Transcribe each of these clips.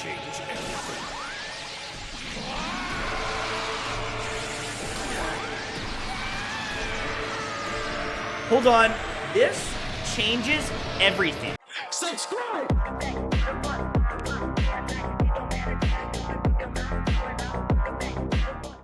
change everything. Hold on. This changes everything. Subscribe!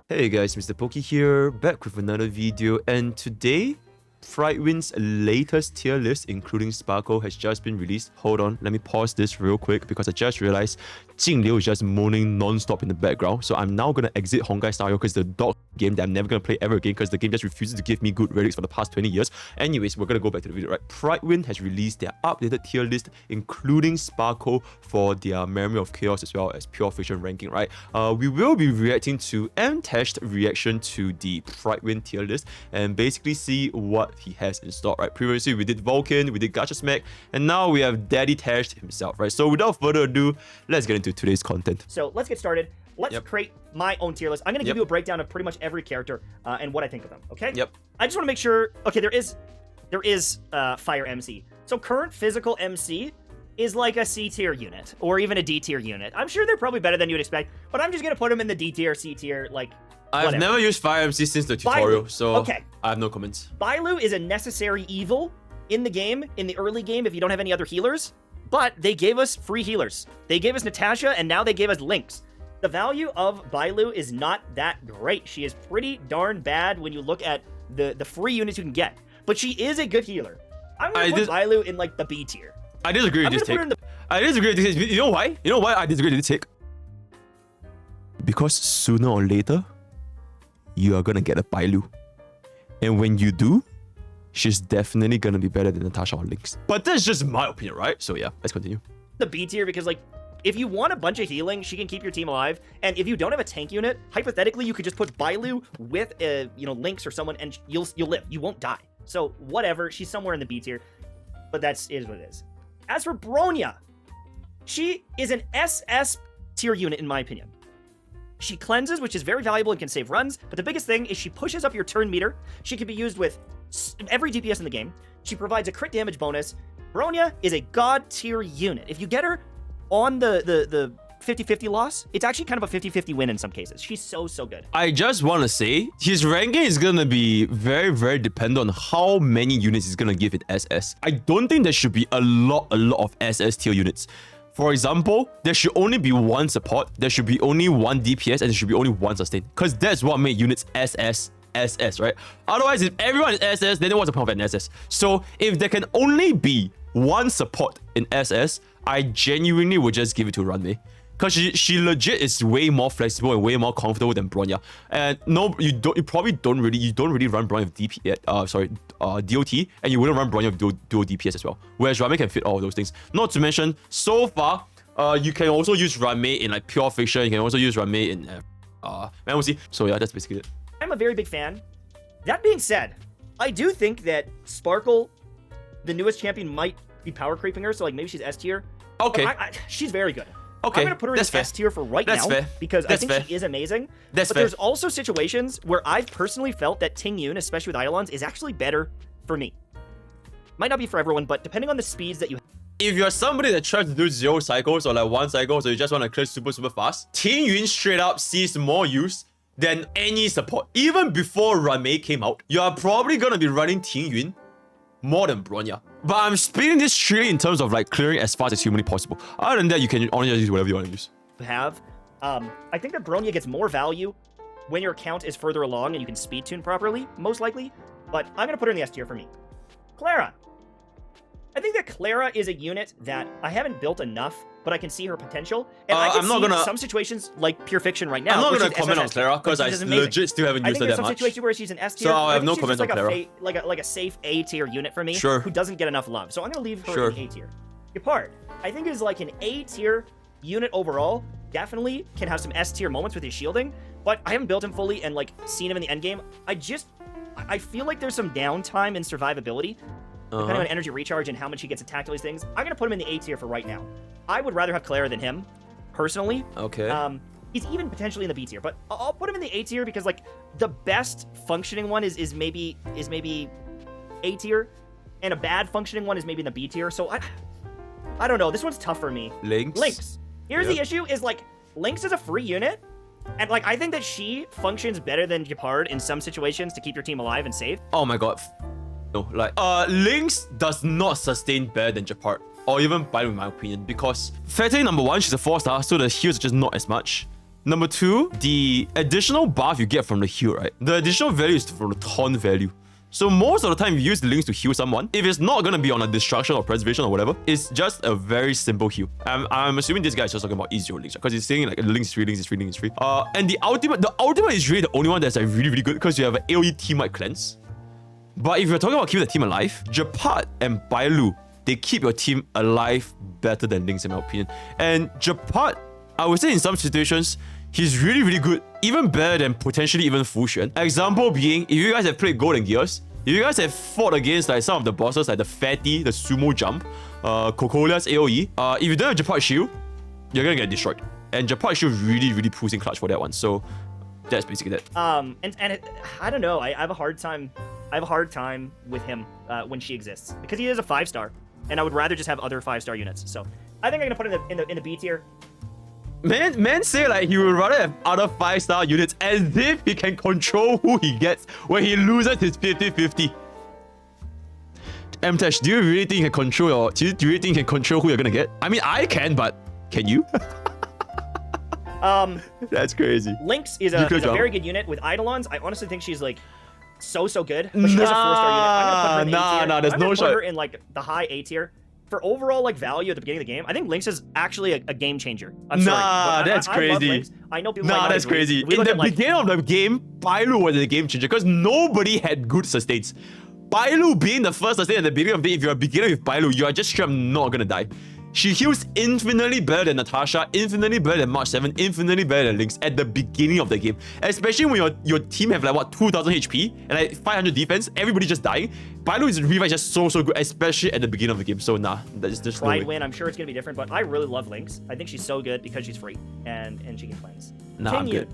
Hey guys, MrPokke here, back with another video, and today, Frightwind's latest tier list, including Sparkle, has just been released. Hold on, let me pause this real quick because I just realized Jingliu is just moaning non-stop in the background. So I'm now gonna exit Honkai style because the dog game that I'm never gonna play ever again because the game just refuses to give me good relics for the past 20 years. Anyways, we're gonna go back to the video, right? Frightwind has released their updated tier list, including Sparkle for their Memory of Chaos as well as Pure Fiction ranking, right? We will be reacting to M-Tash's reaction to the Frightwind tier list and basically see what he has in stock, right? Previously, we did Vulcan, we did Gacha Smack, and now we have Daddy Tash himself, right? So without further ado, let's get into today's content. So let's get started. Let's create my own tier list. I'm going to give you a breakdown of pretty much every character and what I think of them, okay? I just want to make sure, okay, there is Fire MC. So current physical MC is like a C tier unit or even a D tier unit. I'm sure they're probably better than you'd expect, but I'm just going to put them in the D tier, C tier, like I've never used Fire MC since the tutorial, so I have no comments. Bailu is a necessary evil in the game, in the early game, if you don't have any other healers, but they gave us free healers. They gave us Natasha, and now they gave us Lynx. The value of Bailu is not that great. She is pretty darn bad when you look at the free units you can get, but she is a good healer. I'm going to put Bailu in like the B tier. I disagree with this take. I disagree with this take. You know why? You know why I disagree with this take? Because sooner or later, you are gonna get a Bailu. And when you do, she's definitely gonna be better than Natasha or Lynx. But that's just my opinion, right? So yeah, let's continue. The B tier because like, if you want a bunch of healing, she can keep your team alive. And if you don't have a tank unit, hypothetically, you could just put Bailu with Lynx or someone and you'll live. You won't die. So whatever, she's somewhere in the B tier, but is what it is. As for Bronya, she is an SS tier unit in my opinion. She cleanses, which is very valuable and can save runs, but the biggest thing is she pushes up your turn meter. She can be used with every DPS in the game. She provides a crit damage bonus. Bronya is a god tier unit. If you get her on the 50-50 loss, it's actually kind of a 50-50 win in some cases. She's so good. I just want to say, his ranking is going to be very dependent on how many units he's going to give in SS. I don't think there should be a lot of SS tier units. For example, there should only be one support, there should be only one DPS, and there should be only one sustain. Because that's what made units SS, right? Otherwise, if everyone is SS, then what's the point of an SS? So if there can only be one support in SS, I genuinely would just give it to Ruan Mei. Because she legit is way more flexible and way more comfortable than Bronya. And no, you probably don't really run Bronya with DPS, DOT, and you wouldn't run Bronya with dual DPS as well. Whereas Ruan Mei can fit all of those things. Not to mention, so far, you can also use Ruan Mei in like Pure Fiction. You can also use Ruan Mei in we'll see. So yeah, that's basically it. I'm a very big fan. That being said, I do think that Sparkle, the newest champion, might be power creeping her. So like maybe she's S tier. Okay. She's very good. Okay, I'm going to put her in S tier for right now because I think she is amazing. But there's also situations where I've personally felt that Tingyun, especially with Eidolons, is actually better for me. Might not be for everyone, but depending on the speeds that you have. If you're somebody that tries to do 0 cycles or like 1 cycle, so you just want to clear super fast, Tingyun straight up sees more use than any support. Even before Ruan Mei came out, you are probably going to be running Tingyun more than Bronya. But I'm splitting this straight in terms of like clearing as fast as humanly possible. Other than that, you can only use whatever you want to use. I think that Bronya gets more value when your account is further along and you can speed tune properly, most likely. But I'm going to put her in the S tier for me. Clara. I think that Clara is a unit that I haven't built enough, but I can see her potential. And I can see some situations like Pure Fiction right now. I'm not going to comment on Clara because I legit still haven't used her that much. I think there's some situations where she's an S tier. So I have no comment on Clara. Like a safe A tier unit for me who doesn't get enough love. So I'm going to leave her in A tier. Gepard, I think is like an A tier unit overall. Definitely can have some S tier moments with his shielding, but I haven't built him fully and like seen him in the end game. I feel like there's some downtime in survivability. Depending on energy recharge and how much he gets attacked, all these things. I'm going to put him in the A tier for right now. I would rather have Clara than him, personally. Okay. He's even potentially in the B tier, but I'll put him in the A tier because like the best functioning one is maybe A tier, and a bad functioning one is maybe in the B tier. So I don't know. This one's tough for me. Lynx. Here's the issue: is like Lynx is a free unit, and like I think that she functions better than Gepard in some situations to keep your team alive and safe. Oh my god. No, like Lynx does not sustain better than Gepard or even Bailu in my opinion, because factoring number 1, she's a 4-star, so the heals are just not as much. Number 2, the additional buff you get from the heal, right? The additional value is from the taunt value. So most of the time you use the Lynx to heal someone, if it's not gonna be on a destruction or preservation or whatever, it's just a very simple heal. I'm assuming this guy is just talking about easy Lynx, because he's saying like Lynx is free, Lynx is free, Lynx is free. And the ultimate is really the only one that's like really good, because you have an AoE team-wide cleanse. But if you're talking about keeping the team alive, Gepard and Bailu, they keep your team alive better than Lynx in my opinion. And Gepard, I would say in some situations, he's really good, even better than potentially even Xuan. Example being, if you guys have played Golden Gears, if you guys have fought against like some of the bosses like the Fatty, the Sumo Jump, Kokolia's AoE, if you don't have Gepard Shield, you're gonna get destroyed. And Gepard Shield really pulls in clutch for that one. So that's basically that. I don't know. I have a hard time. With him when she exists, because he is a 5-star, and I would rather just have other 5-star units. So I think I'm gonna put him in the B tier. Man say like he would rather have other 5-star units as if he can control who he gets when he loses his 50-50. MTash, do you really think you can control your... Do you really think you can control who you're gonna get? I mean, I can, but can you? That's crazy. Lynx is a very good unit with Eidolons. I honestly think she's like so good, but she is a 4-star unit. I'm gonna put her in the A tier. there's no shot. Put her in like the high A tier. For overall like value at the beginning of the game, I think Lynx is actually a game changer. I'm sorry. That's crazy. I love Lynx. I know people that's crazy. In the beginning of the game, Bailu was a game changer because nobody had good sustains. Bailu being the first sustain at the beginning of the day, if you're a beginner with Bailu, you are just straight up not gonna die. She heals infinitely better than Natasha, infinitely better than March 7, infinitely better than Lynx at the beginning of the game. Especially when your team have like what, 2000 HP and like 500 defense, everybody just dying. Bailu's revive is just so good, especially at the beginning of the game. So nah, that's just try win. I'm sure it's gonna be different, but I really love Lynx. I think she's so good because she's free and she can cleanse. Nah, I'm good.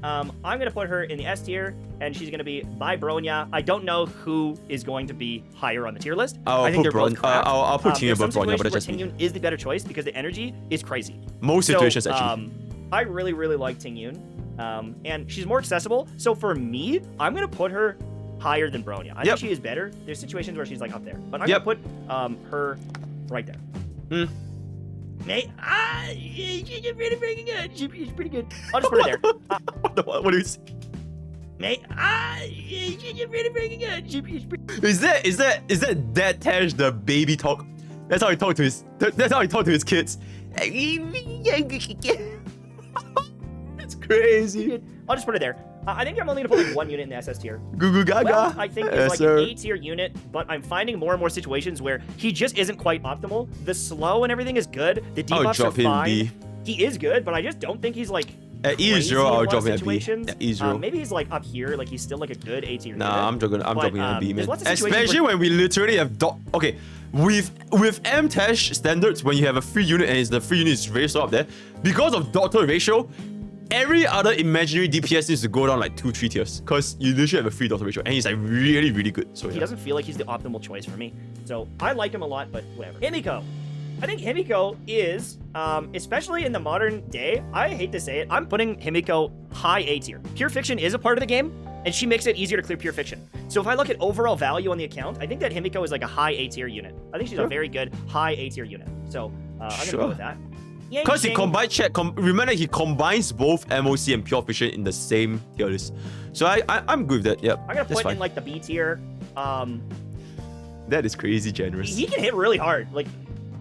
I'm gonna put her in the S tier, and she's gonna be by Bronya. I don't know who is going to be higher on the tier list. I think they're both crap. I'll put Tingyun above Bronya, but that's just Tingyun is the better choice because the energy is crazy. Most situations actually. I really like Tingyun, and she's more accessible. So for me, I'm gonna put her higher than Bronya. I think she is better. There's situations where she's like up there, but I'm gonna put her right there. Mate, she's pretty good. She's pretty good. I'll just put her there. What do you say? Mate, she's pretty good. She's pretty... Is that Dad Tash the baby talk? That's how he talk to his. That's how he talk to his kids. It's crazy. I'll just put it there. I think I'm only gonna put like one unit in the SS tier. Goo goo gaga. Well, I think it's like an A tier unit, but I'm finding more and more situations where he just isn't quite optimal. The slow and everything is good. The debuffs are fine. He is good, but I just don't think he's like at E0. I'll drop him at B. At E0. Maybe he's like up here, like he's still like a good A tier. Nah, I'm dropping him at B, man. Especially when we literally have okay. With M-Tash standards, when you have a free unit and the free unit is raised up there, because of doctor ratio, every other imaginary DPS needs to go down like 2-3 tiers, because you literally have a free doctor ratio, and he's like really good. So he doesn't feel like he's the optimal choice for me. So I like him a lot, but whatever. Himeko. I think Himeko is, especially in the modern day, I hate to say it, I'm putting Himeko high A tier. Pure Fiction is a part of the game, and she makes it easier to clear Pure Fiction. So if I look at overall value on the account, I think that Himeko is like a high A tier unit. I think she's a very good high A tier unit. So I'm gonna go with that. Because he combines remember he combines both MOC and Pure Fiction in the same tier list. So I'm good with that. Yep. I'm gonna put in like the B tier. That is crazy generous. He can hit really hard. Like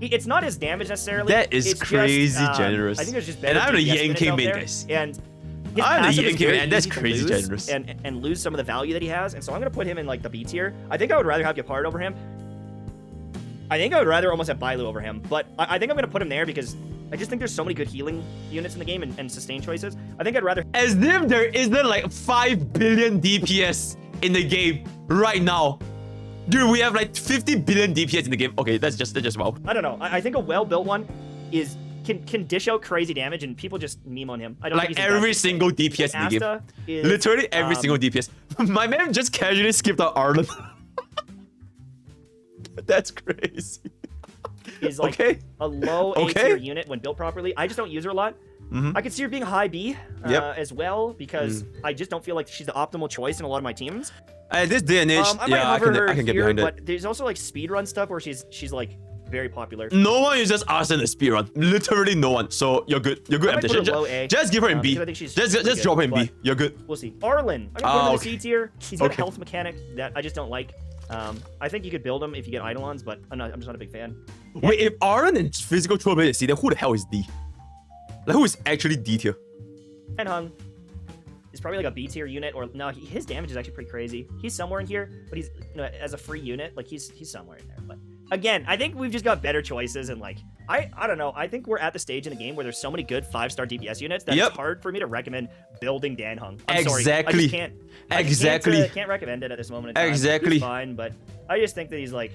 it's not his damage necessarily. That is crazy generous. I think there's just better. And I'm the Yanqing main, guys. And I'm the Yanqing main, and that's crazy generous. And lose some of the value that he has. And so I'm gonna put him in like the B tier. I think I would rather have Gepard over him. I think I would rather almost have Bailu over him. But I think I'm gonna put him there because I just think there's so many good healing units in the game and sustain choices. I think I'd rather... As if there isn't like 5 billion DPS in the game right now. Dude, we have like 50 billion DPS in the game. Okay, that's just wow. I don't know. I think a well-built one can dish out crazy damage and people just meme on him. I don't like think every single DPS in the game. Literally every single DPS. My man just casually skipped out Arlan. That's crazy. is like a low A tier unit when built properly. I just don't use her a lot. I could see her being high B as well because I just don't feel like she's the optimal choice in a lot of my teams. At this day and age, I can get behind it. But there's also like speedrun stuff where she's like very popular. No one uses Asta in the speedrun. Literally no one. So you're good. You're good, Natasha. Just give her in B. Just drop her in B. You're good. We'll see. Arlan. I'm gonna put him in the C tier. He's got a health mechanic that I just don't like. I think you could build him if you get Eidolons, but I'm just not a big fan. Wait, if Arlan and physical 12 made C, then who the hell is D? Like, who is actually D tier? And Heng is probably like a B tier unit, or no, his damage is actually pretty crazy. He's somewhere in here, but he's as a free unit, like he's somewhere in there. But again, I think we've just got better choices, and like I don't know. I think we're at the stage in the game where there's so many good 5-star DPS units that it's hard for me to recommend building Dan Heng. I'm sorry, I just can't. Can't recommend it at this moment in time. Exactly. He's fine, but I just think that he's like.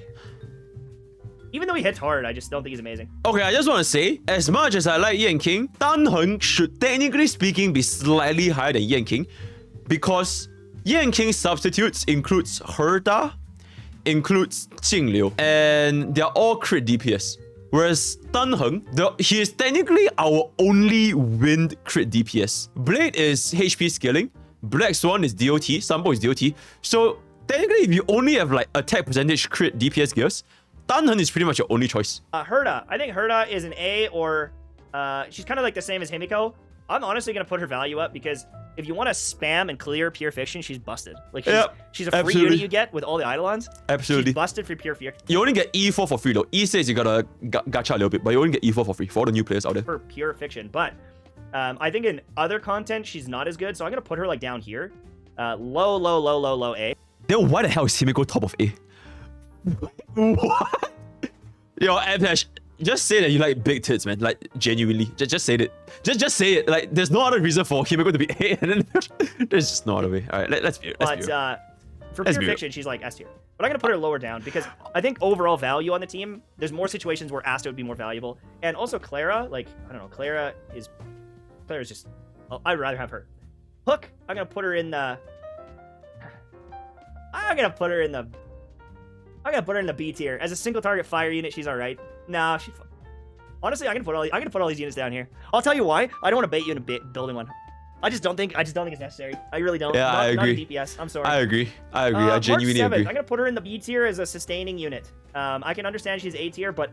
Even though he hits hard, I just don't think he's amazing. Okay, I just want to say, as much as I like Yanqing, Dan Heng should technically speaking be slightly higher than Yanqing, because Yanqing's substitutes includes Herta, includes Jingliu, and they're all crit DPS. Whereas Dan Heng, he is technically our only wind crit DPS. Blade is HP scaling, Black Swan is DOT, Sampo is DOT. So technically, if you only have like attack percentage crit DPS gears, Dan Heng is pretty much your only choice. Herta. I think Herta is an A, or she's kind of like the same as Himeko. I'm honestly going to put her value up because if you want to spam and clear pure fiction, she's busted. Like, she's a free unit you get with all the Eidolons. Absolutely. She's busted for pure fiction. You only get E4 for free though. E6 you gotta gacha a little bit, but you only get E4 for free for all the new players out there. For pure fiction. But I think in other content, she's not as good. So I'm going to put her like down here. Low A. Then why the hell is Himeko top of A? What? Yo, Apesh, just say that you like big tits, man. Like, genuinely. Just say it. Just say it. Like, there's no other reason for Himeko to be A, and then there's just no other way. Alright, let's be real. For pure fiction, she's like S tier. But I'm going to put her lower down because I think overall value on the team, there's more situations where Asta would be more valuable. And also Clara, like, I don't know, Clara's just... I'd rather have her. Hook, I'm going to put her in the... I'm going to put her in the B tier. As a single target fire unit, she's alright. Nah, honestly, I'm gonna put all these units down here. I'll tell you why. I don't want to bait you into building one. I just don't think it's necessary. I really don't. Yeah, I agree. Not a DPS. I'm sorry. I agree. I genuinely agree. I'm gonna put her in the B tier as a sustaining unit. I can understand she's A tier, but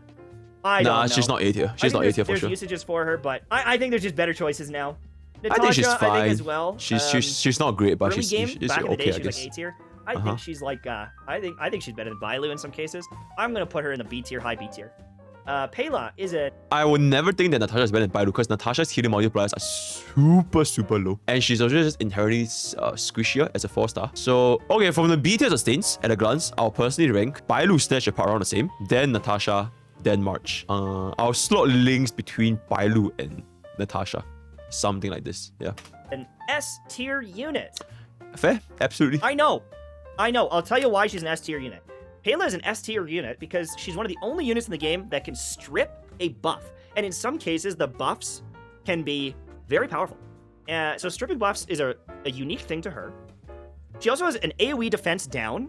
I don't know. She's not A tier. She's not A tier for sure. There's usages for her, but I think there's just better choices now. Natasha, I think she's fine. I think as well. She's not great, but she's back in the day, okay, she's like A tier. I think she's like I think she's better than Bailu in some cases. I'm gonna put her in the B tier, high B tier. Pela is a... I would never think that Natasha is better than Bailu because Natasha's healing multipliers are super low. And she's also just inherently squishier as a 4-star. So, okay, from the B tier sustains, at a glance, I'll personally rank Bailu / Gepard around the same, then Natasha, then March. I'll slot Lynx between Bailu and Natasha. Something like this, yeah. An S tier unit. Fair, absolutely. I know. I'll tell you why she's an S tier unit. Pela is an S tier unit because she's one of the only units in the game that can strip a buff. And in some cases, the buffs can be very powerful. So stripping buffs is a unique thing to her. She also has an AoE defense down.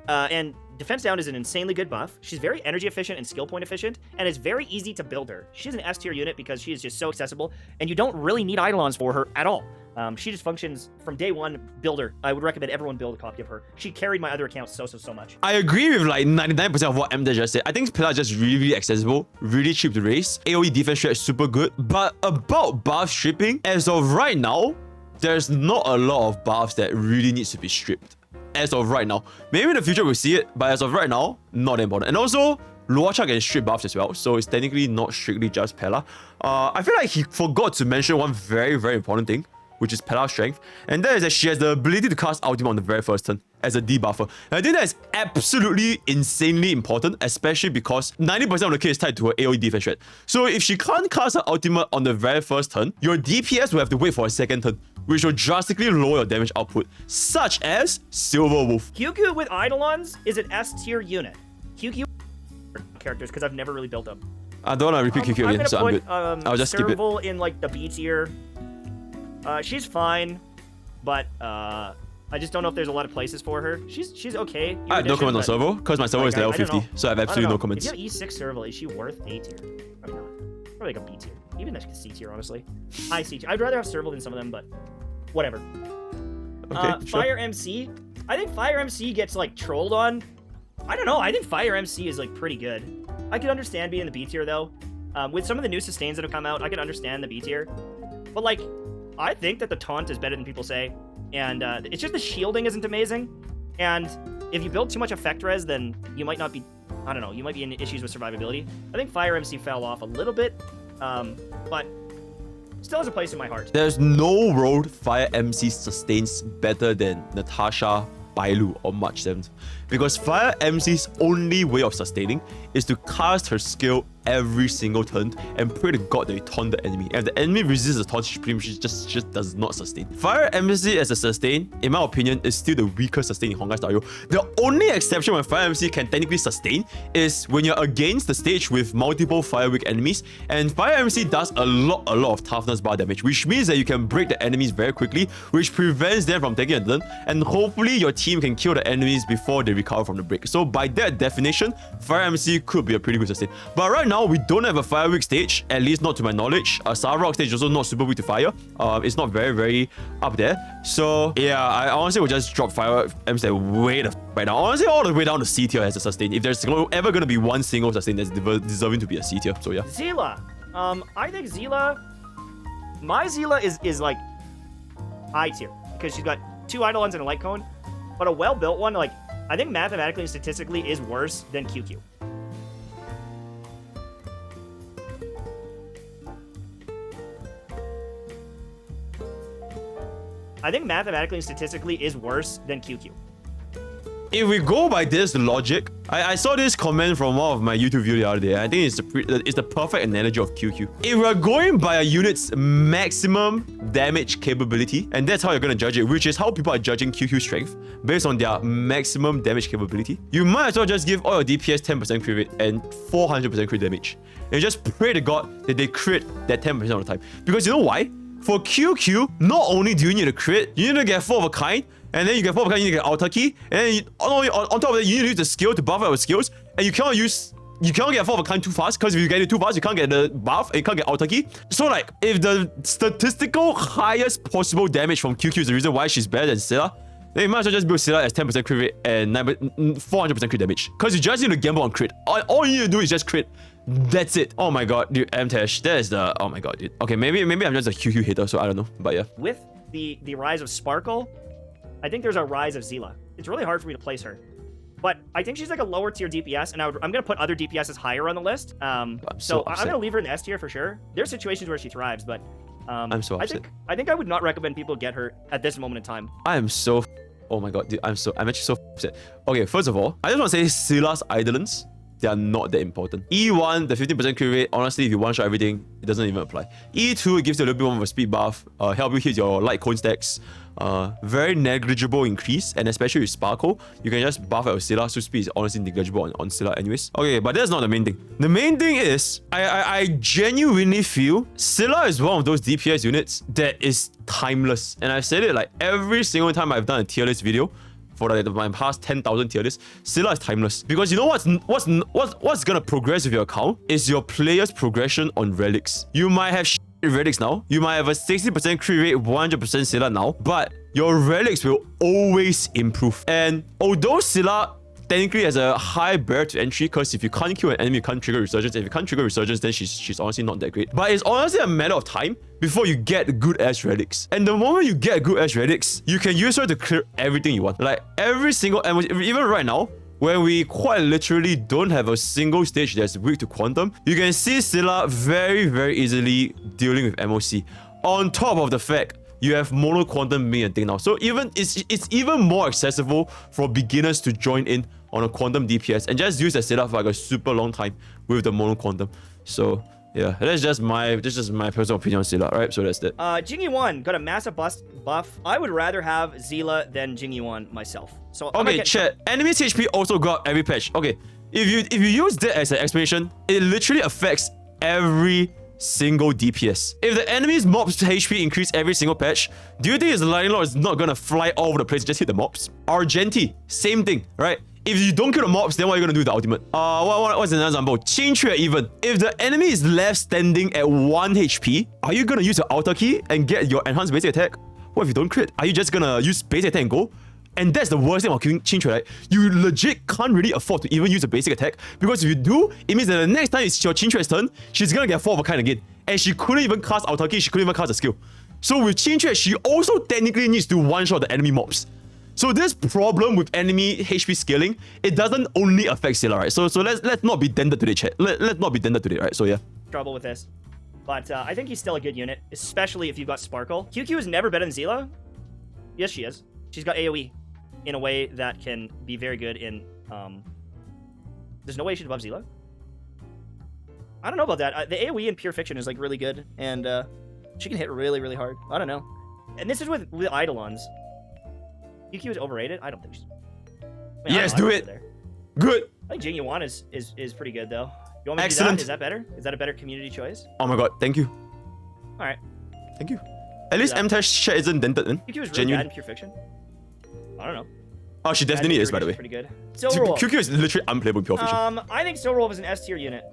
And defense down is an insanely good buff. She's very energy efficient and skill point efficient. And it's very easy to build her. She's an S tier unit because she is just so accessible. And you don't really need Eidolons for her at all. She just functions from day one. Builder. I would recommend everyone build a copy of her. She carried my other accounts so much. I agree with like 99% of what MJ just said. I think Pela is just really accessible, really cheap to raise. AoE defense strat is super good. But about buff stripping, as of right now, there's not a lot of buffs that really needs to be stripped. As of right now. Maybe in the future we'll see it, but as of right now, not important. And also, Luocha can strip buffs as well, so it's technically not strictly just Pela. I feel like he forgot to mention one very important thing, which is Pela's strength, and that is that she has the ability to cast ultimate on the very first turn as a debuffer. And I think that is absolutely insanely important, especially because 90% of the kit is tied to her AoE defense strat. So if she can't cast her ultimate on the very first turn, your DPS will have to wait for a second turn, which will drastically lower your damage output, such as Silver Wolf. Qingque with Eidolons is an S tier unit. Qingque characters, because I've never really built them. I don't want to repeat Qingque again, so I'm good. I'll just skip it. Serval in like the B tier. She's fine, but I just don't know if there's a lot of places for her. She's okay. I have no comment on Serval because my Serval is level 50, so I have absolutely no comments. If you have E6 Serval, is she worth A tier? Probably not. Probably like a B tier. Even a C tier, honestly. High C tier. I'd rather have Serval than some of them, but whatever. Okay, sure. Fire MC. I think Fire MC gets like trolled on. I don't know. I think Fire MC is like pretty good. I could understand being the B tier though. With some of the new sustains that have come out, I could understand the B tier. But like, I think that the taunt is better than people say. And it's just the shielding isn't amazing. And if you build too much effect res, then you might not be, I don't know, you might be in issues with survivability. I think Fire MC fell off a little bit, but still has a place in my heart. There's no road Fire MC sustains better than Natasha, Bailu, or March 7th. Because Fire MC's only way of sustaining is to cast her skill every single turn and pray to God that you taunt the enemy. And if the enemy resists the taunt, she pretty much just does not sustain. Fire MC as a sustain, in my opinion, is still the weaker sustain in Honkai style. The only exception when Fire MC can technically sustain is when you're against the stage with multiple Fire weak enemies, and Fire MC does a lot of toughness bar damage, which means that you can break the enemies very quickly, which prevents them from taking a turn, and hopefully your team can kill the enemies before they recover from the break. So by that definition, Fire MC could be a pretty good sustain. But right now, we don't have a Fire weak stage, at least not to my knowledge. Sarok stage is also not super weak to fire. It's not very up there. So yeah, I honestly would just drop Fire MC way the right now. Honestly, all the way down to C tier as a sustain. If there's ever going to be one single sustain that's deserving to be a C tier. So yeah. Seele. I think Seele, my Seele is like I tier because she's got 2 Eidolons and a light cone, but a well-built one, like I think mathematically and statistically is worse than Qingque. I think mathematically and statistically is worse than Qingque. If we go by this logic, I saw this comment from one of my YouTube videos the other day. I think it's the perfect analogy of Qingque. If we're going by a unit's maximum damage capability, and that's how you're going to judge it, which is how people are judging Qingque's strength, based on their maximum damage capability, you might as well just give all your DPS 10% crit rate and 400% crit damage. And just pray to God that they crit that 10% of the time. Because you know why? For Qingque, not only do you need a crit, you need to get 4 of a kind, and then you get 4 of a kind, you need to get Alta Key, and then on top of that, you need to use the skill to buff out your skills, and you cannot get 4 of a kind too fast, because if you get it too fast, you can't get the buff, and you can't get Alta Key. So like, if the statistical highest possible damage from Qingque is the reason why she's better than Seele, then you might as well just build Seele as 10% crit rate and 400% crit damage. Because you just need to gamble on crit. All you need to do is just crit. That's it. Oh my god, dude, MTash, that is the... Oh my god, dude. Okay, maybe I'm just a Qingque hater, so I don't know. But yeah. With the rise of Sparkle, I think there's a rise of Seele. It's really hard for me to place her. But I think she's like a lower tier DPS, and I'm going to put other DPSs higher on the list. So I'm going to leave her in the S tier for sure. There's situations where she thrives, but... I'm so upset. I think I would not recommend people get her at this moment in time. I am so... Oh my god, dude, I'm actually so upset. Okay, first of all, I just want to say Seele's Eidolons, they are not that important. E1, the 15% crit rate, honestly, if you one-shot everything, it doesn't even apply. E2, it gives you a little bit more of a speed buff, help you hit your light cone stacks. Very negligible increase, and especially with Sparkle, you can just buff out Seele, so speed is honestly negligible on Seele anyways. Okay, but that's not the main thing. The main thing is, I genuinely feel Seele is one of those DPS units that is timeless. And I've said it like every single time I've done a tier list video, for my past 10,000 tier lists, Seele is timeless. Because you know what's gonna progress with your account is your player's progression on relics. You might have relics now, you might have a 60% crit rate, 100% Seele now, but your relics will always improve. And although Seele technically has a high barrier to entry, because if you can't kill an enemy, you can't trigger resurgence. If you can't trigger resurgence, then she's honestly not that great. But it's honestly a matter of time before you get good ass relics. And the moment you get good ass relics, you can use her to clear everything you want. Like every single, even right now, when we quite literally don't have a single stage that's weak to quantum, you can see Seele very easily dealing with MOC. On top of the fact, you have mono quantum being a thing now. So it's even more accessible for beginners to join in on a quantum DPS and just use that Seele for like a super long time with the mono quantum. So yeah, that's just my personal opinion on Seele, right? So that's it. Jingliu got a massive buff. I would rather have Seele than Jingliu myself. So okay, chat. Enemy's HP also got every patch. Okay, if you use that as an explanation, it literally affects every single DPS. If the enemy's mobs HP increase every single patch, do you think his lightning lord is not gonna fly all over the place and just hit the mobs? Argenti, same thing, right? If you don't kill the mobs, then what are you gonna do with the ultimate? What's another example? Qingque even. If the enemy is left standing at 1 HP, are you gonna use your alter key and get your enhanced basic attack? What if you don't crit? Are you just gonna use basic attack and go? And that's the worst thing about killing Qingque, right? You legit can't really afford to even use a basic attack, because if you do, it means that the next time it's your Qingque's turn, she's gonna get 4 of a kind again. And she couldn't even cast alter key, she couldn't even cast a skill. So with Qingque, she also technically needs to one-shot the enemy mobs. So this problem with enemy HP scaling, it doesn't only affect Seele, right? So let's not be dented today, chat. Let's not be dented today, right? So yeah. Trouble with this. But I think he's still a good unit, especially if you've got Sparkle. QQ is never better than Seele. Yes, she is. She's got AoE in a way that can be very good in... There's no way she's above Seele. I don't know about that. The AoE in Pure Fiction is like really good, and she can hit really, really hard. I don't know. And this is with Eidolons. QQ is overrated? I don't think she's... I mean, yes, do it. Good. I think Jingliu is pretty good, though. You want me to Excellent. do that? Is that better? Is that a better community choice? Oh my god, thank you. All right. Thank you. At least M-Tash chat isn't dented in. QQ is really bad in Pure Fiction. I don't know. Oh, she definitely is, by the way. Pretty good. Silverwolf. QQ is literally unplayable in Pure Fiction. I think Silverwolf is an S tier unit,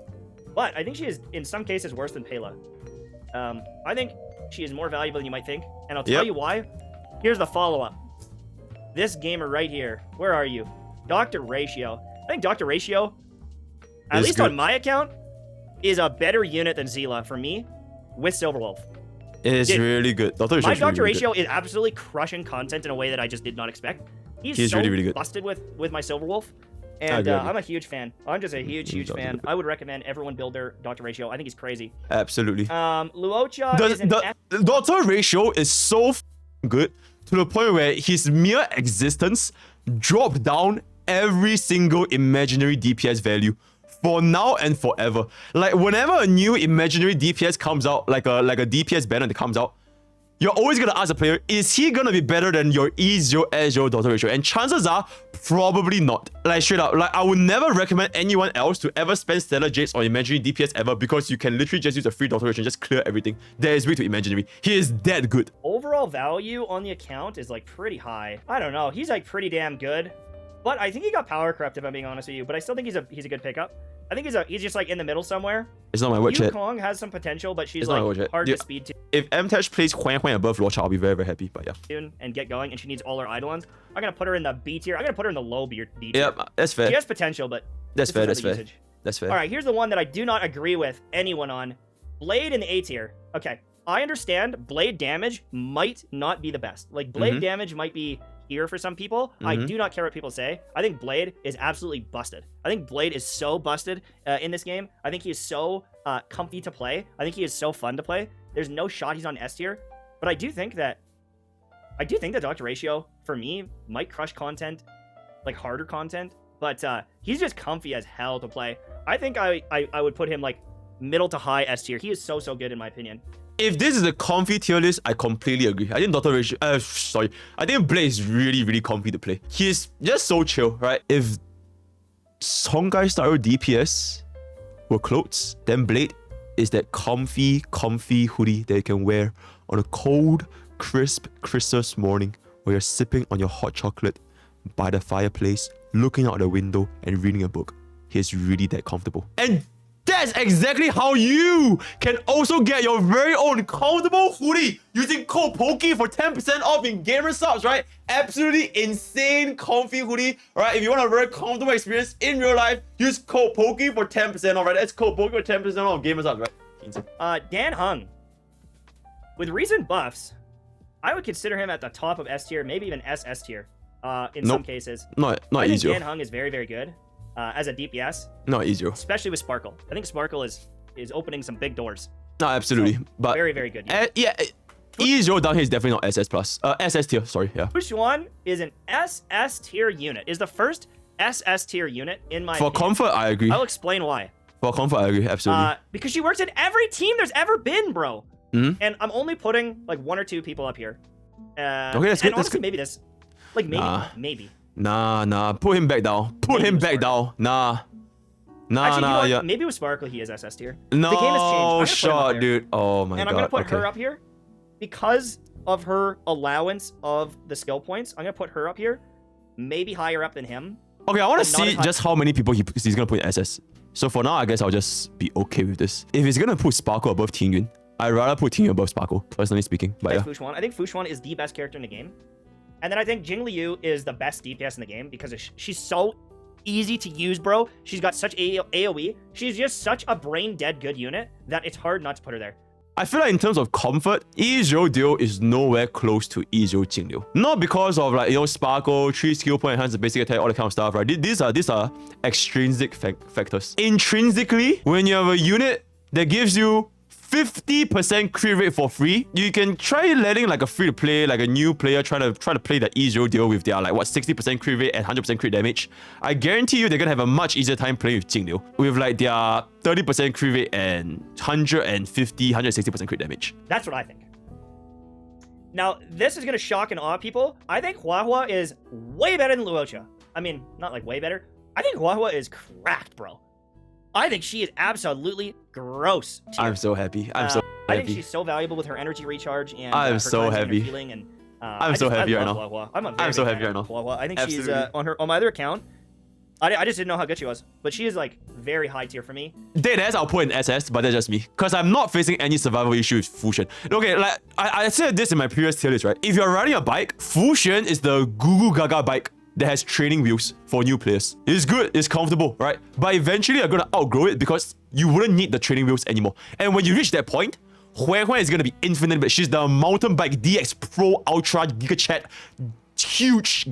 but I think she is in some cases worse than Pela. I think she is more valuable than you might think, and I'll tell you why. Here's the follow-up. This gamer right here. Where are you? Dr. Ratio. I think Dr. Ratio, at least on my account, is a better unit than Seele for me with Silverwolf. It's really good. My Dr. Ratio is absolutely crushing content in a way that I just did not expect. He's so really good. busted with my Silverwolf. And I'm a huge fan. I'm just a huge fan. I would recommend everyone build their Dr. Ratio. I think he's crazy. Absolutely. Luocha is an the Dr. Ratio is so good to the point where his mere existence dropped down every single imaginary DPS value for now and forever. Like whenever a new imaginary DPS comes out, like a DPS banner that comes out, you're always gonna ask the player, is he gonna be better than your E0 S0 Dr. Ratio? And chances are probably not. Like straight up, like I would never recommend anyone else to ever spend Stellar Jades on imaginary DPS ever, because you can literally just use a free Dr. Ratio and just clear everything. There is way to imaginary. He is that good. Overall value on the account is like pretty high. I don't know. He's like pretty damn good. But I think he got power corrupt, if I'm being honest with you. But I still think he's a good pickup. I think he's just like in the middle somewhere. It's not my word, chat. Yukong has some potential, but she's like hard to speed to. If M-Tash plays Huan Huo above Luocha, I'll be very, very happy. But yeah. And get going, and she needs all her Eidolons. I'm gonna put her in the B tier. I'm gonna put her in the low B tier. Yep, that's fair. She has potential, but that's fair. That's fair. That's fair. All right, here's the one that I do not agree with anyone on. Blade in the A tier. Okay, I understand blade damage might not be the best. Like blade damage might be here for some people. I do not care what people say. I think Blade is absolutely busted. I think Blade is so busted in this game. I think he is so comfy to play. I think he is so fun to play. There's no shot he's on S tier. But I do think that Dr. Ratio, for me, might crush content, like harder content. But he's just comfy as hell to play. I think I would put him like middle to high S tier. He is so good in my opinion. If this is a comfy tier list, I completely agree. I think Dr. Ratio... I think Blade is really, really comfy to play. He's just so chill, right? If Honkai style DPS were clothes, then Blade is that comfy hoodie that you can wear on a cold, crisp Christmas morning where you're sipping on your hot chocolate by the fireplace, looking out the window and reading a book. He's really that comfortable. And that's exactly how you can also get your very own comfortable hoodie using code POKKE for 10% off in gamer subs, right? Absolutely insane comfy hoodie, right? If you want a very comfortable experience in real life, use code POKKE for 10% off, right? That's code POKKE for 10% off gamer subs, right? Dan Heng. With recent buffs, I would consider him at the top of S tier, maybe even SS tier in some cases. Not I think easier. Dan Heng is very good. As a DPS, not easier, especially with Sparkle. I think Sparkle is opening some big doors. No, absolutely, so, but very good. Yeah, E0 down here is definitely not SS plus. SS tier, sorry, yeah. Xuan is an SS tier unit. Is the first SS tier unit in my opinion. Comfort, I agree. I'll explain why. For comfort, I agree, absolutely. Because she works in every team there's ever been, bro. And I'm only putting like 1 or 2 people up here. Okay, that's good. And honestly, maybe this, like maybe. Nah. Put him back down. Put him back down. Nah. Nah, Actually, you know what? yeah. Maybe with Sparkle he is SS tier. No the game has changed. I'm gonna put him up shot, there. dude. Oh my god. And I'm gonna put okay. her up here because of her allowance of the skill points. I'm gonna put her up here, maybe higher up than him. Okay, I want to but not see as high- just how many people he's gonna put in SS. So for now, I guess I'll just be okay with this. If he's gonna put Sparkle above Tingyun, I'd rather put Tingyun above Sparkle, personally speaking. But yeah. Fu Xuan. I think Fu Xuan is the best character in the game. And then I think Jingliu is the best DPS in the game because she's so easy to use, bro. She's got such AoE. She's just such a brain-dead good unit that it's hard not to put her there. I feel like in terms of comfort, E0 Duo is nowhere close to E0 Jingliu. Not because of like, you know, Sparkle, 3 skill point, enhance the basic attack, all that kind of stuff, right? These are extrinsic factors. Intrinsically, when you have a unit that gives you 50% crit rate for free, you can try letting like a free-to-play, like a new player try to play the E0 deal with their like what 60% crit rate and 100% crit damage. I guarantee you they're gonna have a much easier time playing with Jingliu with like their 30% crit rate and 150, 160% crit damage. That's what I think. Now, this is gonna shock and awe people. I think Huo Huo is way better than Luocha. I mean, not like way better. I think Huo Huo is cracked, bro. I think she is absolutely gross. I'm so happy. I'm so I happy. think she's so valuable with her energy recharge and I'm her so cleansing and her happy. healing and I'm so happy right now. Huo Huo. I'm so big happy fan right of now. Huo Huo. I think she's Absolutely. on my other account. I just didn't know how good she was, but she is like very high tier for me. Deadass, I'll put in SS, but that's just me. Because I'm not facing any survival issue with Fusion. Okay, like, I said this in my previous tier list, right? If you're riding a bike, Fusion is the Goo Goo Gaga bike that has training wheels for new players. It's good, it's comfortable, right? But eventually you're gonna outgrow it because you wouldn't need the training wheels anymore. And when you reach that point, Huo is gonna be infinite, but she's the mountain bike DX Pro Ultra Giga Chat huge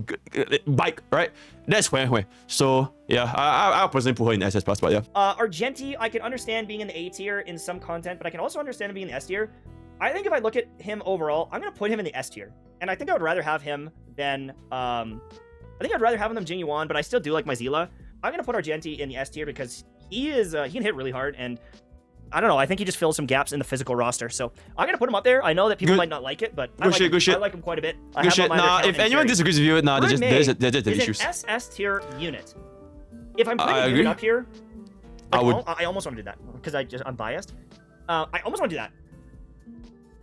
bike, right? That's Huo. So yeah, I'll personally put her in SS+, but yeah. Argenti, I can understand being in the A tier in some content, but I can also understand him being in the S tier. I think if I look at him overall, I'm gonna put him in the S tier. And I think I would rather have him than I think I'd rather have him than Jingyuan, but I still do like my Seele. I'm gonna put Argenti in the S tier because he can hit really hard, and I don't know, I think he just fills some gaps in the physical roster. So I'm gonna put him up there. I know that people might not like it, but I like him quite a bit. Good shit. Nah, if anyone disagrees with you, nah, there's issues. An SS tier unit. If I'm putting agree. it up here, I would. I almost want to do that because I'm biased. I almost want to do that.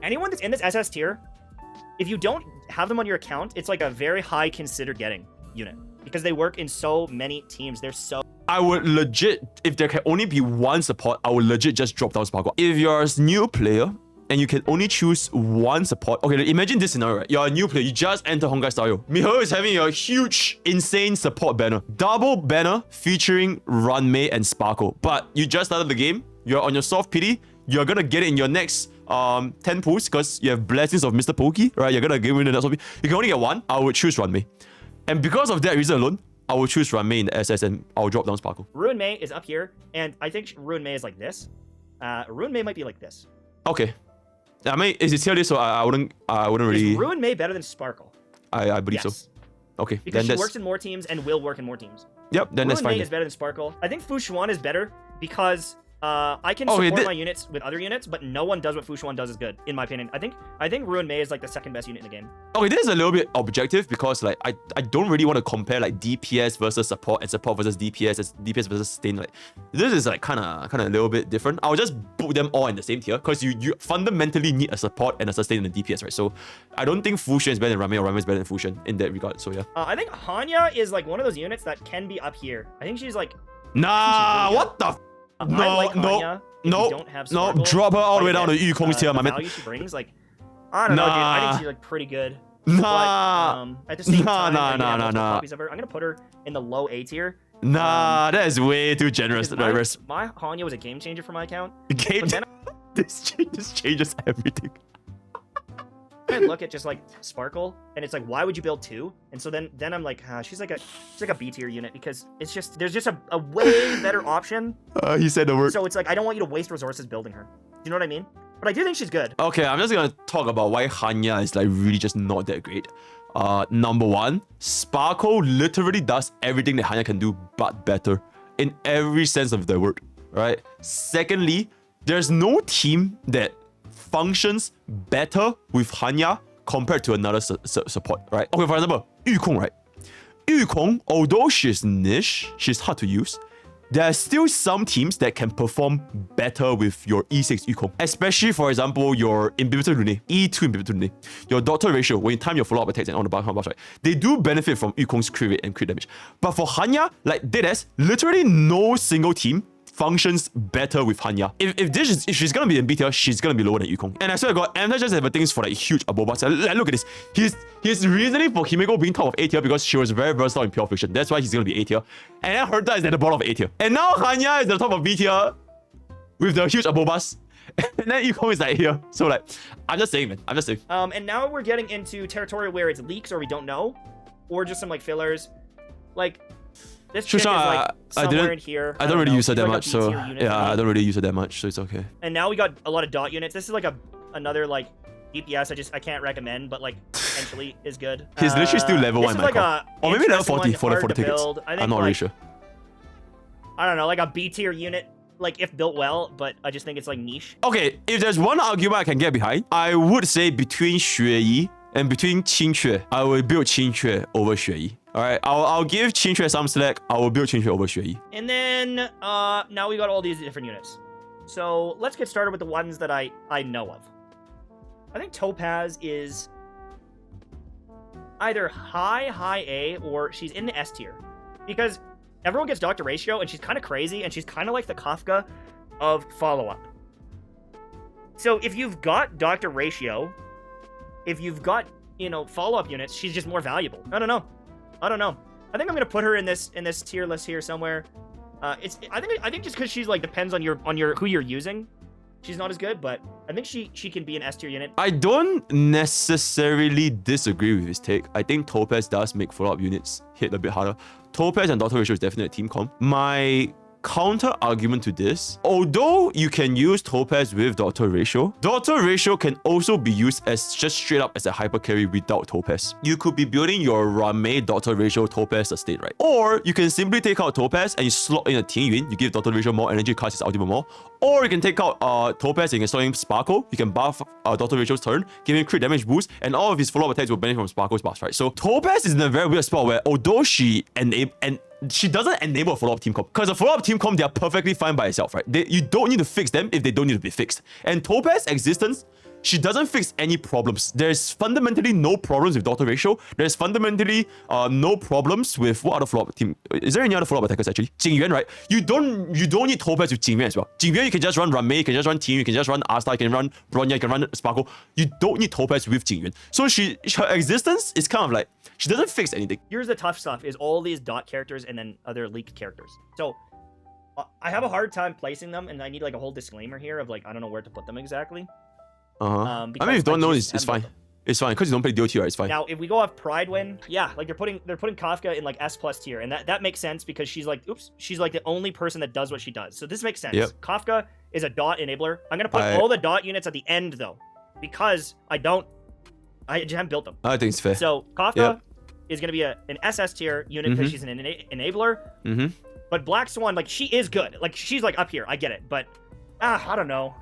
Anyone that's in this SS tier, if you don't have them on your account, it's like a very high considered getting unit because they work in so many teams. They're so. I would legit, if there can only be one support, I would legit just drop down Sparkle. If you're a new player and you can only choose one support, okay, imagine this scenario, right? You're a new player, you just enter Honkai Style. Miho is having a huge, insane support banner. Double banner featuring Ruan Mei and Sparkle. But you just started the game, you're on your soft pity, you're gonna get it in your next 10 pulls because you have blessings of MrPokke, right? You're gonna give in the next soft pity. You can only get one, I would choose Ruan Mei. And because of that reason alone, I will choose Ruan Mei in the SS and I'll drop down Sparkle. Ruan Mei is up here, and I think Ruan Mei is like this. Ruan Mei might be like this. Okay. I mean, it's tier list, so I wouldn't really. Is Ruan Mei better than Sparkle? I believe so. Okay. Because then she works in more teams and will work in more teams. Yep, then that's Ruan Mei fine. is better than Sparkle. I think Fu Xuan is better because I can support my units with other units, but no one does what Fu Xuan does as good, in my opinion. I think Ruan Mei is like the second best unit in the game. Okay, this is a little bit objective because like I don't really want to compare like DPS versus support and support versus DPS as DPS versus sustain. Like this is like kind of a little bit different. I'll just put them all in the same tier because you fundamentally need a support and a sustain in the DPS, right? So I don't think Fusion is better than Ruan Mei or Ruan Mei is better than Fusion in that regard. So yeah. I think Hanya is like one of those units that can be up here. I think she's like. Nah, really what the. No, drop her all the way down to Yukong's tier, my man. The value she brings, like, I don't know, dude. I think she's like pretty good. Nah. But, at the same time, Nah. copies of her. I'm gonna put her in the low A tier. Nah, that is way too generous. My Hanya was a game changer for my account. This changes everything. I look at just like Sparkle, and it's like, why would you build two? And so then I'm like, she's like a B tier unit because it's just there's just a way better option. He said the word. So it's like I don't want you to waste resources building her. Do you know what I mean? But I do think she's good. Okay, I'm just gonna talk about why Hanya is like really just not that great. Number one, Sparkle literally does everything that Hanya can do, but better in every sense of the word. Right. Secondly, there's no team that functions better with Hanya compared to another support, right? Okay, for example, Yukong, right? Yukong, although she's niche, she's hard to use, there are still some teams that can perform better with your E6 Yukong. Especially, for example, your Imbibitor Rune, E2 Imbibitor Rune, your Doctor Ratio, when you time your follow-up attacks and on the back buffs, right? They do benefit from Yukong's crit rate and crit damage. But for Hanya, like Deadass, literally no single team functions better with Hanya. If she's gonna be in B tier, she's gonna be lower than Yukong. And I swear to God, Natasha just have things for like huge abobas. Like, look at this. His reasoning for Himeko being top of A tier because she was very versatile in pure fiction. That's why he's gonna be A tier. And then Herta is at the bottom of A tier. And now Hanya is at the top of B tier with the huge abobas. And then Yukong is like here. So like, I'm just saying, man. I'm just saying. And now we're getting into territory where it's leaks or we don't know, or just some like fillers. Like this chick is like somewhere in here. I don't really use her that She's like much, so yeah, I don't really use her that much, so it's okay. And now we got a lot of dot units. This is like another like DPS I can't recommend, but like potentially is good. He's literally still level 1 like or maybe level 40 for the tickets. I'm not really sure. I don't know, like a B tier unit, like if built well, but I just think it's like niche. Okay, if there's one argument I can get behind, I would say between Xueyi and between Qingque, I will build Qingque over Xueyi. Alright, I'll give Qingque some slack. I will build Qingque over Xueyi. And then now we got all these different units. So let's get started with the ones that I know of. I think Topaz is either high A, or she's in the S tier. Because everyone gets Dr. Ratio, and she's kind of crazy, and she's kind of like the Kafka of follow-up. So if you've got Dr. Ratio, if you've got, you know, follow-up units, she's just more valuable. I don't know. I think I'm gonna put her in this tier list here somewhere. I think just because she's like depends on your who you're using, she's not as good. But I think she can be an S tier unit. I don't necessarily disagree with his take. I think Topaz does make follow-up units hit a bit harder. Topaz and Dr. Ratio is definitely a team comp. My counter argument to this, although you can use Topaz with Dr. Ratio can also be used as just straight up as a hyper carry without Topaz. You could be building your Ruan Mei Dr. Ratio Topaz sustain, right? Or you can simply take out Topaz and you slot in a Tingyun, you give Dr. Ratio more energy, cast his ultimate more. Or you can take out Topaz and you can slot in Sparkle, you can buff Dr. Ratio's turn, give him crit damage boost, and all of his follow-up attacks will benefit from Sparkle's buffs, right? So Topaz is in a very weird spot where although she doesn't enable a follow-up team comp. Because a follow-up team comp, they are perfectly fine by itself, right? You don't need to fix them if they don't need to be fixed. And Topaz's existence, she doesn't fix any problems. There's fundamentally no problems with Dr. Ratio. There's fundamentally no problems with what other follow-up team. Is there any other follow-up attackers actually? Jingyuan, right? You don't need Topaz with Jingyuan as well. Jingyuan, you can just run Ruan Mei, you can just run Tingyun, you can just run Asta, you can run Bronya, you can run Sparkle. You don't need Topaz with Jingyuan. So her existence is kind of like, she doesn't fix anything. Here's the tough stuff, is all these dot characters and then other leaked characters. So I have a hard time placing them, and I need like a whole disclaimer here of like, I don't know where to put them exactly. I mean, if you don't know, it's fine. It's fine, because you don't play DOT, right? It's fine. Now, if we go off Pride Win, yeah, like they're putting Kafka in like S+ tier, and that makes sense because she's like, she's like the only person that does what she does. So this makes sense. Yep. Kafka is a dot enabler. I'm gonna put all the dot units at the end though, because I just haven't built them. I think it's fair. So Kafka is gonna be an SS tier unit because she's an enabler. But Black Swan, like, she is good. Like, she's like up here. I get it, but I don't know.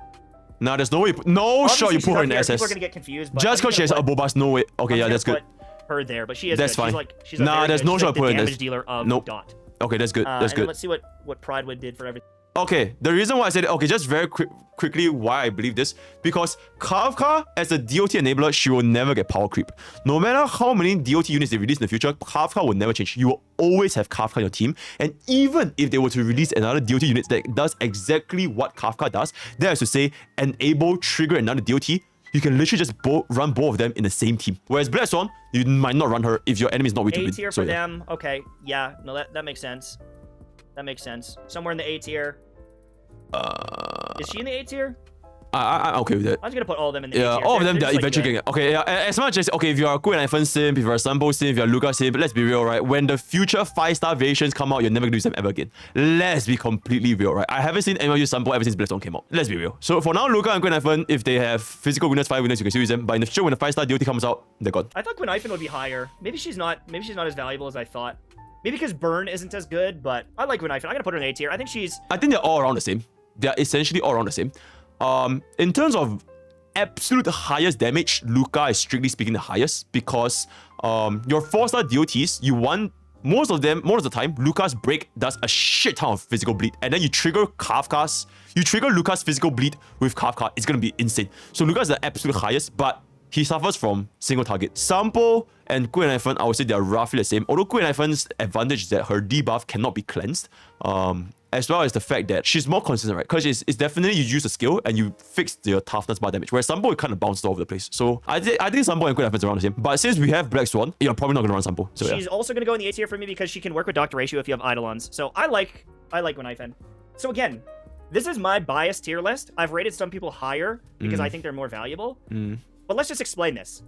Nah, there's no way. No shot you put her in SS. People are gonna get confused. But just because she has a Bobas, no way. Okay, yeah, that's good. Her there, but she is. That's good. fine. She's like nah, there's no shot put her in damage dealer of dot. Okay, that's good. That's good. Let's see what Pridewood did for everything. Okay, the reason why I said just very quickly why I believe this, because Kafka as a DOT enabler, she will never get power creep. No matter how many DOT units they release in the future, Kafka will never change. You will always have Kafka on your team, and even if they were to release another DOT unit that does exactly what Kafka does, that is to say, enable, trigger another DOT, you can literally just run both of them in the same team. Whereas Black Swan, you might not run her if your enemy is not weak to win. A tier for them. Okay, yeah, no, that makes sense. That makes sense. Somewhere in the A tier. Is she in the A tier? I'm okay with that. I'm just gonna put all of them in the A tier. All of them, they're eventually getting it. Okay, yeah, as much as, if you're a Gu and Iphone simp, if you're a Sambo simp, if you're a Luca simp, let's be real, right? When the future 5-star variations come out, you're never gonna use them ever again. Let's be completely real, right? I haven't seen anyone use Sambo ever since Blackstone came out. Let's be real. So for now, Luca and Gu and Iphone, if they have physical winners, 5 winners, you can still use them. But in the future, when the 5-star DOT comes out, they're gone. I thought Gu and Iphone would be higher. Maybe she's not as valuable as I thought. Maybe because Burn isn't as good, but I like Gu and Iphone. I'm gonna put her in A tier. I think they're all around the same. They're essentially all around the same. In terms of absolute highest damage, Luca is strictly speaking the highest, because your 4-star DOTs, you want most of the time, Lucas break does a shit ton of physical bleed, and then you trigger Kafka's, you trigger Lucas' physical bleed with Kafka, it's gonna be insane. So Lucas is the absolute highest, but he suffers from single target. Sampo and Queen Iphone, I would say they are roughly the same. Although Queen Iphone's advantage is that her debuff cannot be cleansed. As well as the fact that she's more consistent, right? Because it's definitely you use a skill and you fix your toughness bar damage. Whereas Sampo, it kind of bounced all over the place. So I think Sampo and Queen Iphone's around the same. But since we have Black Swan, you're probably not going to run Sampo. So she's also going to go in the A tier for me because she can work with Doctor Ratio if you have Eidolons. So I like Queen Iphone. So again, this is my biased tier list. I've rated some people higher because I think they're more valuable. But let's just explain this.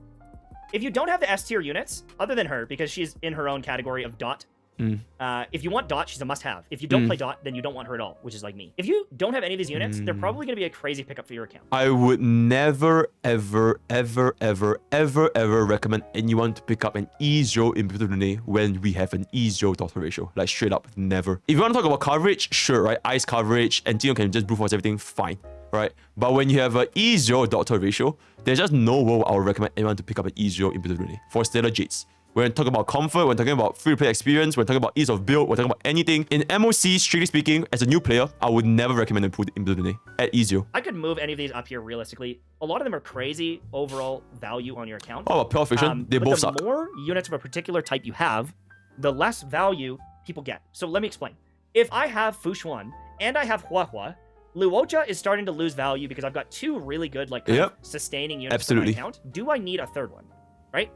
If you don't have the S tier units, other than her, because she's in her own category of Dot, if you want Dot, she's a must-have. If you don't play Dot, then you don't want her at all, which is like me. If you don't have any of these units, they're probably going to be a crazy pickup for your account. I would never, ever, ever, ever, ever, ever recommend anyone to pick up an E0 in Lune when we have an E0 Doctor Ratio. Like, straight up, never. If you want to talk about coverage, sure, right? Ice coverage, and Tingyun can just brute force everything, fine. Right? But when you have an E0 Doctor Ratio, there's just no way I would recommend anyone to pick up an E0 in Lune for Stellar Jades. We're talking about comfort, we're talking about free-to-play experience, we're talking about ease of build, we're talking about anything. In MOC, strictly speaking, as a new player, I would never recommend them put in Lune at E0. I could move any of these up here realistically. A lot of them are crazy overall value on your account. Oh, Pure Fiction, they both suck. The more units of a particular type you have, the less value people get. So let me explain. If I have Xuan and I have Huo Huo, Luocha is starting to lose value because I've got two really good, like, sustaining units on my account. Do I need a third one? Right?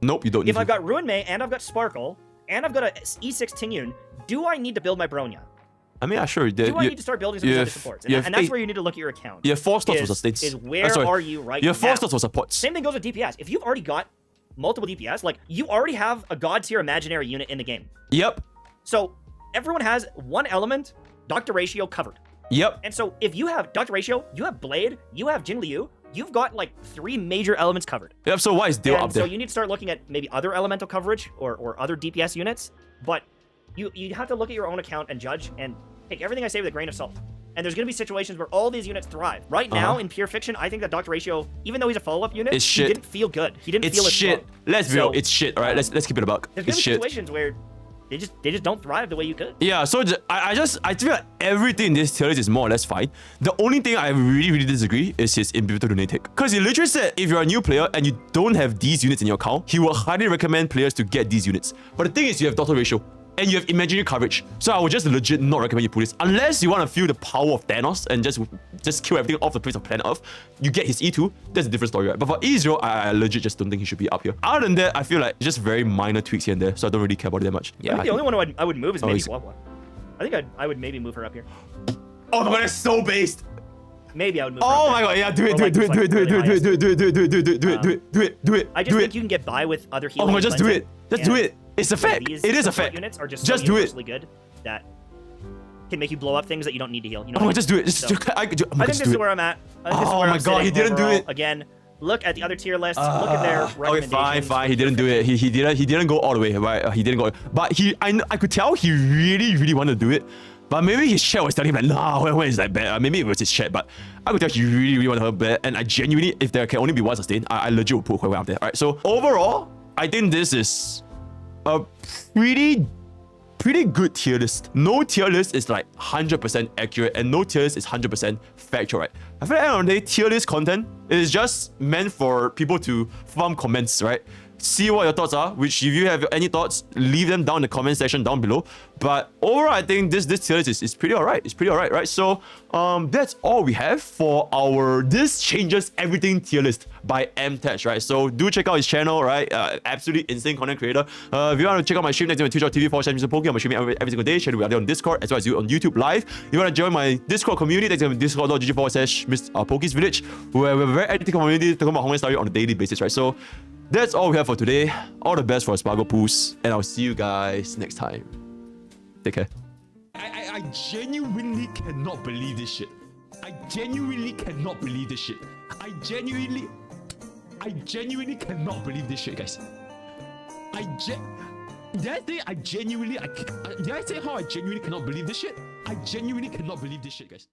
Nope, you don't need If I've got Ruan Mei and I've got Sparkle and I've got a E6 Tingyun, do I need to build my Bronya? I mean, sure. Do I need to start building some other supports? And that's where you need to look at your account. You have 4 slots for sustains. Is where are you right now? You have 4 slots for supports. Same thing goes with DPS. If you've already got multiple DPS, like, you already have a god tier imaginary unit in the game. Yep. So everyone has one element, Doctor Ratio covered. Yep. And so if you have Doctor Ratio, you have Blade, you have Jingliu, you've got like 3 major elements covered. Yep, so why is Dale up there? So you need to start looking at maybe other elemental coverage or other DPS units, but you have to look at your own account and judge and take everything I say with a grain of salt. And there's going to be situations where all these units thrive. Right now, in pure fiction, I think that Doctor Ratio, even though he's a follow-up unit, he didn't feel good. He didn't feel it's shit. Let's be real, it's shit, alright? Let's keep it a buck. There's going to be situations where they just don't thrive the way you could. Yeah, so I feel like everything in this tier list is more or less fine. The only thing I really disagree is his Imbuto Lunatic. Because he literally said if you're a new player and you don't have these units in your account, he will highly recommend players to get these units. But the thing is, you have Doctor Ratio and you have imaginary coverage. So I would just legit not recommend you put this. Unless you want to feel the power of Thanos and just kill everything off the face of planet Earth, you get his E2, that's a different story, right? But for E0, I legit just don't think he should be up here. Other than that, I feel like just very minor tweaks here and there, so I don't really care about it that much. Yeah, I think the only one I would move is maybe Huo Huo. I think I would maybe move her up here. Oh my god, that's so based. Maybe I would move her Oh up my god, yeah, do it. I just think you can get by with other healing. Oh my god, just do it. Just do it. It's a fact. It is a fact. Units are just do it. Good that can make you blow up things that you don't need to heal. You know oh my god, just do it. Just do it. I think this is where I'm at. Oh my god, he didn't do it. Again, look at the other tier lists. Look at their recommendations. Okay, fine. He didn't do it. He didn't go all the way, right? He didn't go. But I could tell he really wanted to do it. But maybe his chat was telling him like, nah, when is that bad? Maybe it was his chat, but I could tell he really wanted her bad. And I genuinely, if there can only be one sustain, I legit would put Huo Huo up there. Alright, so overall, I think this is a pretty good tier list. No tier list is like 100% accurate, and no tier list is 100% factual, right? I feel like at the end of the day, tier list content is just meant for people to farm comments, right? See what your thoughts are, which if you have any thoughts, leave them down in the comment section down below. But overall, I think this tier list is pretty alright. It's pretty alright, right? So that's all we have for our This Changes Everything tier list by MTech, right? So do check out his channel, right? Absolutely insane content creator. If you want to check out my stream next on twitch.tv/MrPokke, I'm streaming every single day. Schedule on Discord as well as on YouTube live. If you want to join my Discord community, that's on discord.gg/MrPokke's Village, where we're a very active community talking about Honkai story on a daily basis, right? So that's all we have for today. All the best for Spargo Poos, and I'll see you guys next time. Take care. I genuinely cannot believe this shit. I genuinely cannot believe this shit. I genuinely cannot believe this shit, guys. Did I say how I genuinely cannot believe this shit? I genuinely cannot believe this shit, guys.